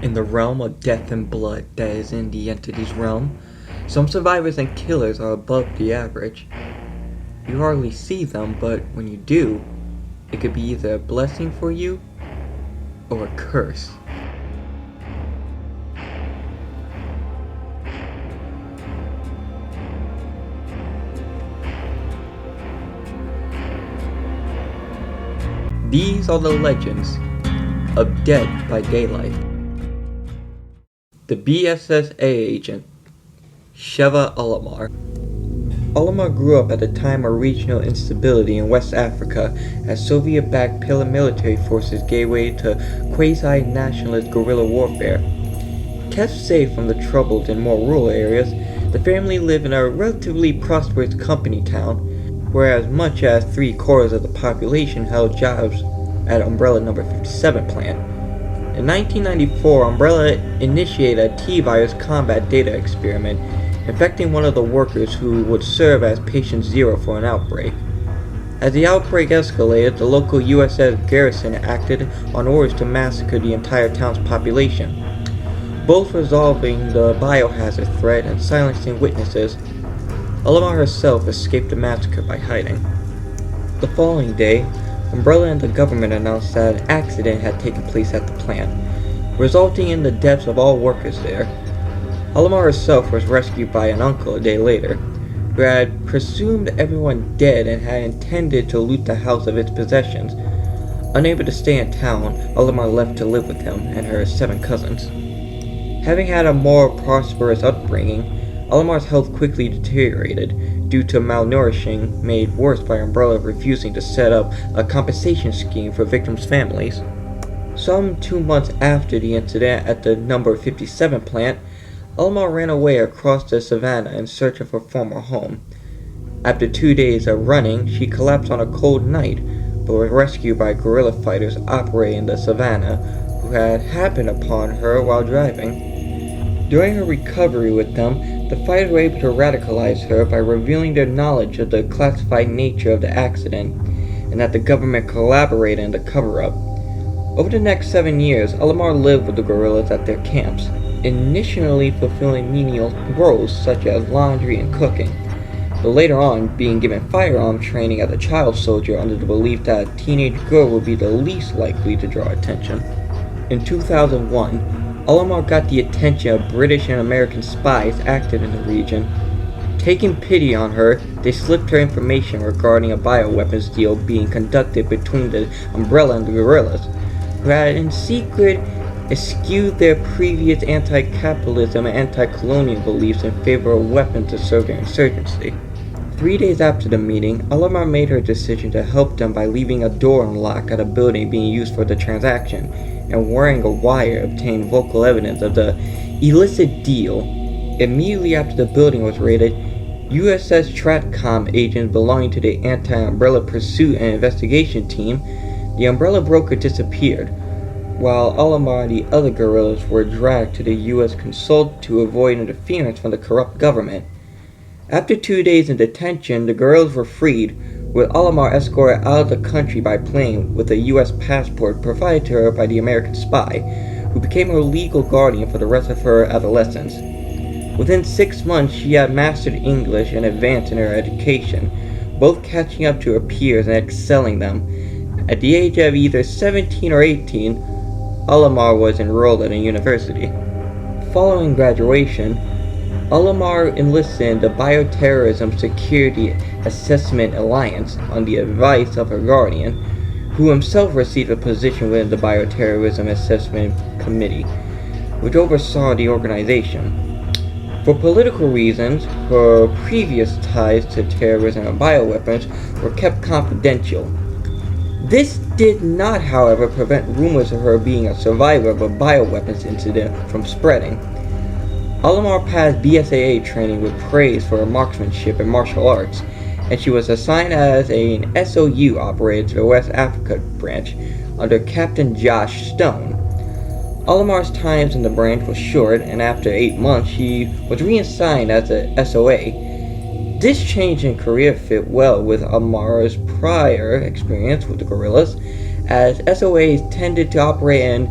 In the realm of death and blood that is in the entity's realm, some survivors and killers are above the average. You hardly see them, but when you do, it could be either a blessing for you or a curse. These are the legends of Dead by Daylight. The B.S.S.A agent, Sheva Alomar. Alomar grew up at a time of regional instability in West Africa as Soviet-backed paramilitary forces gave way to quasi-nationalist guerrilla warfare. Kept safe from the troubled and more rural areas, the family lived in a relatively prosperous company town, where as much as 3/4 of the population held jobs at Umbrella No. 57 plant. In 1994, Umbrella initiated a T-virus combat data experiment, infecting one of the workers who would serve as patient zero for an outbreak. As the outbreak escalated, the local U.S.S. garrison acted on orders to massacre the entire town's population. Both resolving the biohazard threat and silencing witnesses, Alomar herself escaped the massacre by hiding. The following day, Umbrella and the government announced that an accident had taken place at the plant, resulting in the deaths of all workers there. Alomar herself was rescued by an uncle a day later, who had presumed everyone dead and had intended to loot the house of its possessions. Unable to stay in town, Alomar left to live with him and her 7 cousins. Having had a more prosperous upbringing, Alomar's health quickly deteriorated due to malnourishing made worse by Umbrella refusing to set up a compensation scheme for victims' families. Some 2 months after the incident at the No. 57 plant, Alomar ran away across the savannah in search of her former home. After 2 days of running, she collapsed on a cold night, but was rescued by guerrilla fighters operating the savannah who had happened upon her while driving. During her recovery with them, the fighters were able to radicalize her by revealing their knowledge of the classified nature of the accident, and that the government collaborated in the cover-up. Over the next 7 years, Alomar lived with the guerrillas at their camps, initially fulfilling menial roles such as laundry and cooking, but later on being given firearm training as a child soldier under the belief that a teenage girl would be the least likely to draw attention. In 2001, Alomar got the attention of British and American spies active in the region. Taking pity on her, they slipped her information regarding a bioweapons deal being conducted between the Umbrella and the guerrillas, who had in secret eschewed their previous anti-capitalism and anti-colonial beliefs in favor of weapons to serve their insurgency. 3 days after the meeting, Alomar made her decision to help them by leaving a door unlocked at a building being used for the transaction, and wearing a wire obtained vocal evidence of the illicit deal. Immediately after the building was raided, USS Stratcom agents belonging to the Anti-Umbrella Pursuit and Investigation Team, the Umbrella broker disappeared, while Alomar and the other guerrillas were dragged to the U.S. consulate to avoid interference from the corrupt government. After 2 days in detention, the guerrillas were freed, with Alomar escorted out of the country by plane with a U.S. passport provided to her by the American spy, who became her legal guardian for the rest of her adolescence. Within 6 months, she had mastered English and advanced in her education, both catching up to her peers and excelling them. At the age of either 17 or 18, Alomar was enrolled at a university. Following graduation, Alomar enlisted in the Bioterrorism Security Assessment Alliance on the advice of her guardian, who himself received a position within the Bioterrorism Assessment Committee, which oversaw the organization. For political reasons, her previous ties to terrorism and bioweapons were kept confidential. This did not, however, prevent rumors of her being a survivor of a bioweapons incident from spreading. Alomar passed B.S.A training with praise for her marksmanship and martial arts, and she was assigned as an SOU operator to the West Africa branch under Captain Josh Stone. Alomar's time in the branch was short, and after 8 months she was reassigned as a SOA. This change in career fit well with Alomar's prior experience with the guerrillas, as SOAs tended to operate in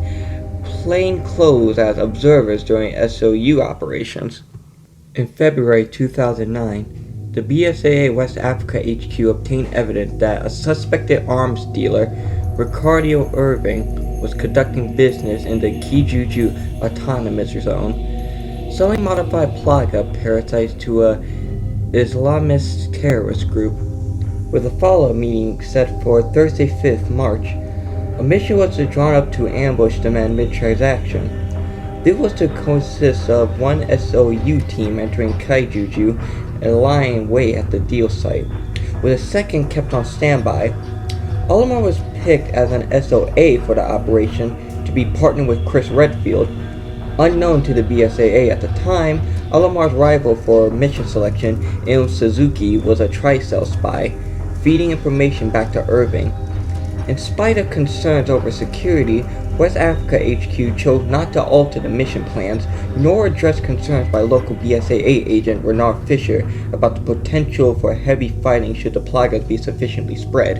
plain clothes as observers during SOU operations. In February 2009, the B.S.A West Africa HQ obtained evidence that a suspected arms dealer, Ricardo Irving, was conducting business in the Kijuju Autonomous Zone, selling modified plaga parasites to a Islamist terrorist group. With a follow-up meeting set for Thursday 5th March, a mission was drawn up to ambush the men mid-transaction. This was to consist of one SOU team entering Kaijuju and lying in wait at the deal site, with a second kept on standby. Alomar was picked as an SOA for the operation to be partnered with Chris Redfield. Unknown to the B.S.A at the time, Alomar's rival for mission selection, Il Suzuki, was a Tricell spy, feeding information back to Irving. In spite of concerns over security, West Africa HQ chose not to alter the mission plans, nor address concerns by local B.S.A agent Renard Fisher about the potential for heavy fighting should the plagas be sufficiently spread.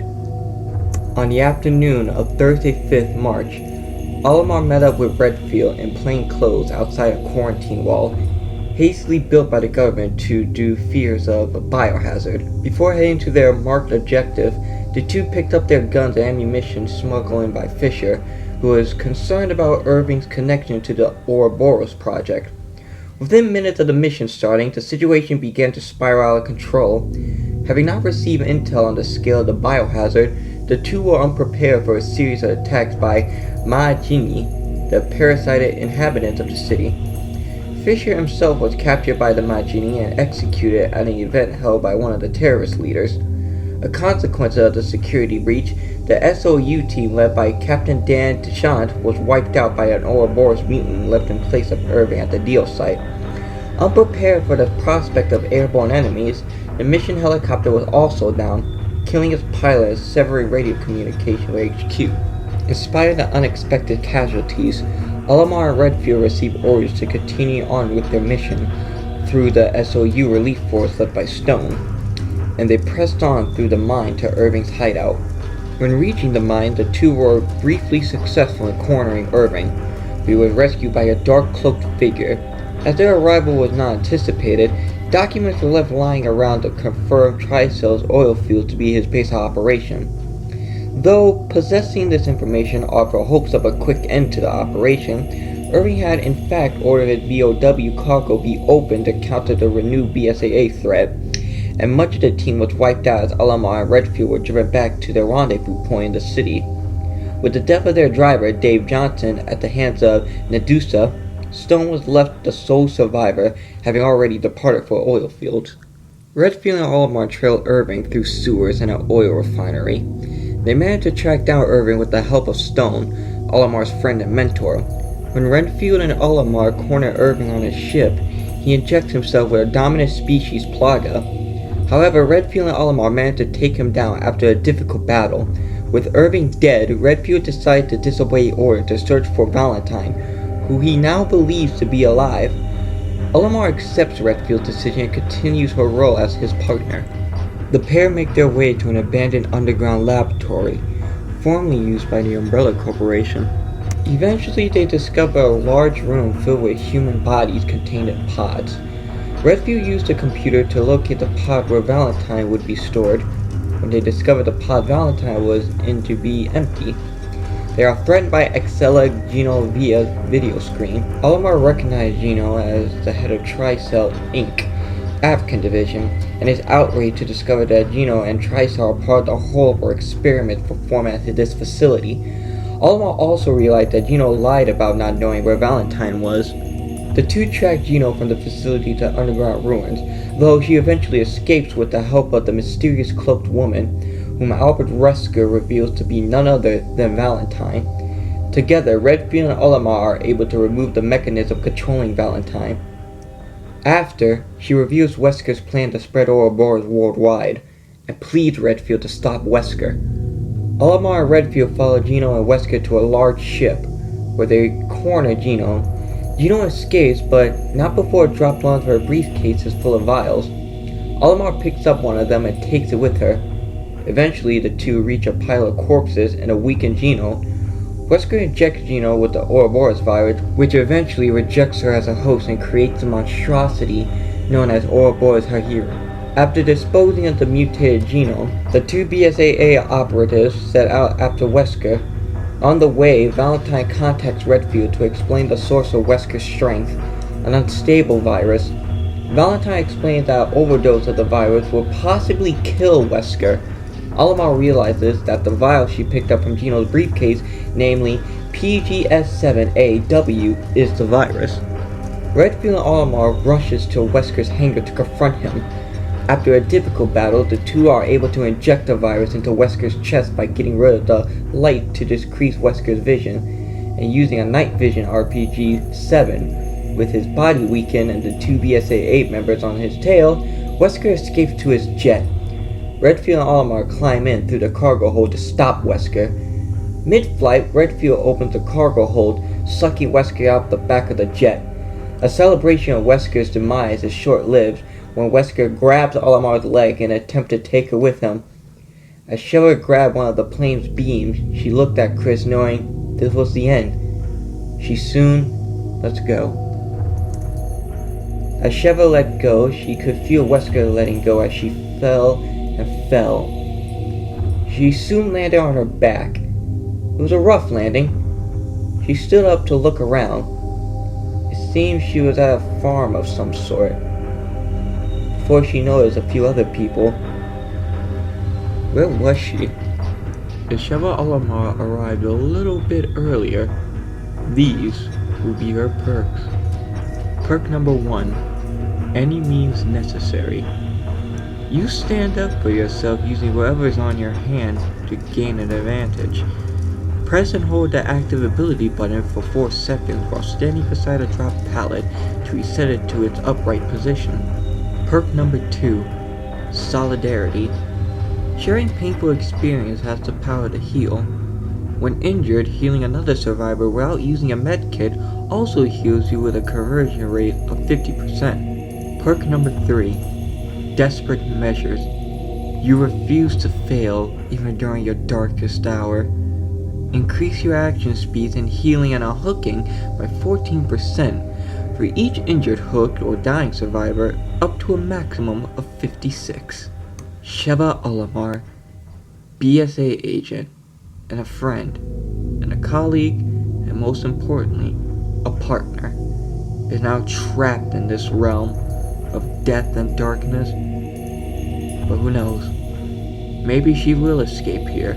On the afternoon of Thursday 5th March, Alomar met up with Redfield in plain clothes outside a quarantine wall, hastily built by the government to do fears of a biohazard. Before heading to their marked objective, the two picked up their guns and ammunition smuggled in by Fisher, who was concerned about Irving's connection to the Ouroboros project. Within minutes of the mission starting, the situation began to spiral out of control. Having not received intel on the scale of the biohazard, the two were unprepared for a series of attacks by Majini, the parasitic inhabitants of the city. Fisher himself was captured by the Majini and executed at an event held by one of the terrorist leaders. A consequence of the security breach, the SOU team led by Captain Dan Deschamps was wiped out by an Ouroboros mutant left in place of Irving at the deal site. Unprepared for the prospect of airborne enemies, the mission helicopter was also down, killing its pilot and severing radio communication with HQ. In spite of the unexpected casualties, Alomar and Redfield received orders to continue on with their mission through the SOU relief force led by Stone, and they pressed on through the mine to Irving's hideout. When reaching the mine, the two were briefly successful in cornering Irving, but he was rescued by a dark-cloaked figure. As their arrival was not anticipated, documents were left lying around to confirm Tricell's oil fields to be his base of operation. Though possessing this information offered hopes of a quick end to the operation, Irving had in fact ordered his BOW cargo be opened to counter the renewed B.S.A threat, and much of the team was wiped out as Alomar and Redfield were driven back to their rendezvous point in the city. With the death of their driver, Dave Johnson, at the hands of Nedusa, Stone was left the sole survivor, having already departed for oil fields. Redfield and Alomar trailed Irving through sewers and an oil refinery. They managed to track down Irving with the help of Stone, Alomar's friend and mentor. When Redfield and Alomar corner Irving on his ship, he injects himself with a dominant species plaga. However, Redfield and Alomar managed to take him down after a difficult battle. With Irving dead, Redfield decided to disobey orders to search for Valentine, who he now believes to be alive. Alomar accepts Redfield's decision and continues her role as his partner. The pair make their way to an abandoned underground laboratory, formerly used by the Umbrella Corporation. Eventually, they discover a large room filled with human bodies contained in pods. Redfield used a computer to locate the pod where Valentine would be stored. When they discovered the pod Valentine was in to be empty, they are threatened by Excella Gino via video screen. Alomar recognized Gino as the head of Tricell Inc., African division, and is outraged to discover that Gino and Tricell are part of the horrible experiment performed at this facility. Alomar also realized that Gino lied about not knowing where Valentine was. The two track Gino from the facility to underground ruins, though she eventually escapes with the help of the mysterious cloaked woman, whom Albert Resker reveals to be none other than Valentine. Together, Redfield and Alomar are able to remove the mechanism controlling Valentine. After, she reveals Wesker's plan to spread Ouroboros worldwide, and pleads Redfield to stop Wesker. Alomar and Redfield follow Gino and Wesker to a large ship, where they corner Gino. Gino escapes, but not before it dropped onto her briefcases full of vials. Alomar picks up one of them and takes it with her. Eventually, the two reach a pile of corpses and a weakened Gino, Wesker injects Gino with the Ouroboros virus, which eventually rejects her as a host and creates the monstrosity known as Ouroboros Hahira. After disposing of the mutated genome, the two B.S.A operatives set out after Wesker. On the way, Valentine contacts Redfield to explain the source of Wesker's strength, an unstable virus. Valentine explains that an overdose of the virus will possibly kill Wesker. Alomar realizes that the vial she picked up from Gino's briefcase, namely PGS7AW, is the virus. Redfield and Alomar rushes to Wesker's hangar to confront him. After a difficult battle, the two are able to inject the virus into Wesker's chest by getting rid of the light to decrease Wesker's vision, and using a night vision RPG-7. With his body weakened and the two B.S.A members on his tail, Wesker escapes to his jet. Redfield and Alomar climb in through the cargo hold to stop Wesker. Mid-flight, Redfield opens the cargo hold, sucking Wesker out the back of the jet. A celebration of Wesker's demise is short-lived when Wesker grabs Alomar's leg in an attempt to take her with him. As Sheva grabbed one of the plane's beams, she looked at Chris knowing this was the end. She soon lets go. As Sheva let go, she could feel Wesker letting go as she fell and fell. She soon landed on her back. It was a rough landing. She stood up to look around. It seemed she was at a farm of some sort. Before she noticed a few other people. Where was she? If Sheva Alomar arrived a little bit earlier, these would be her perks. Perk number 1. Any means necessary. You stand up for yourself using whatever is on your hand to gain an advantage. Press and hold the active ability button for 4 seconds while standing beside a drop pallet to reset it to its upright position. Perk number 2. Solidarity. Sharing painful experience has the power to heal. When injured, healing another survivor without using a med kit also heals you with a conversion rate of 50%. Perk number 3. Desperate measures. You refuse to fail even during your darkest hour. Increase your action speeds in healing and unhooking by 14% for each injured, hooked, or dying survivor up to a maximum of 56. Sheva Alomar, B.S.A agent, and a friend, and a colleague, and most importantly, a partner, is now trapped in this realm of death and darkness. But who knows? Maybe she will escape here.